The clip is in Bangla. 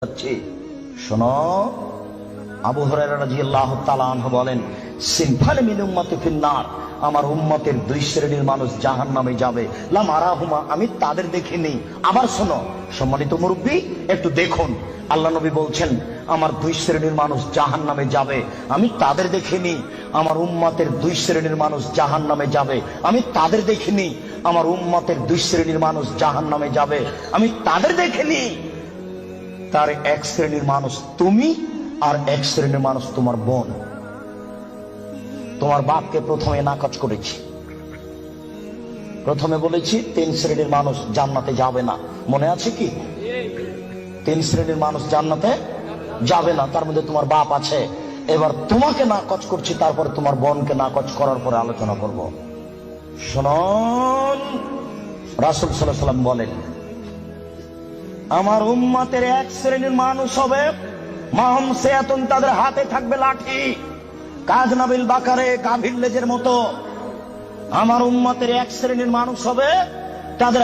যাচ্ছে। শোনো, আবু হুরায়রা রাদিয়াল্লাহু তাআলা আনহু বলেন, সিনফান মিন উম্মতি ফিন্নার, আমার উম্মতের দুই শ্রেণীর মানুষ জাহান্নামে যাবে, লাম আরাহুমা, আমি তাদের দেখিনি। আবার শোনো সম্মানিত মুরব্বী, একটু দেখুন, আল্লাহ নবী বলছেন আমার দুই শ্রেণীর মানুষ জাহান্নামে যাবে, আমি তাদের দেখিনি। আমার উম্মতের দুই শ্রেণীর মানুষ জাহান্নামে যাবে, আমি তাদের দেখিনি। আমার উম্মতের দুই শ্রেণীর মানুষ জাহান্নামে যাবে, আমি তাদের দেখিনি। তার এক শ্রেণীর মানুষ তুমি, আর এক শ্রেণীর মানুষ তোমার বোন। তোমার বাপকে প্রথমে নাকচ করেছি, প্রথমে বলেছি তিন শ্রেণীর মানুষ জান্নাতে যাবে না, মনে আছে কি? তিন শ্রেণীর মানুষ জান্নাতে যাবে না, তার মধ্যে তোমার বাপ আছে। এবার তোমাকে নাকচ করছি, তারপরে তোমার বোনকে নাকচ করার পরে আলোচনা করব। শুনুন, রাসূল সাল্লাল্লাহু আলাইহি ওয়াসাল্লাম বলেন, আমার উম্মতের এক শ্রেণীর মানুষ হবে মাহুম সিয়াতুন, তাদের হাতে থাকবে লাঠি, কাজনাবিল বাকারে, গাভীর লেজের মতো। আমার উম্মতের এক শ্রেণীর মানুষ হবে তাদের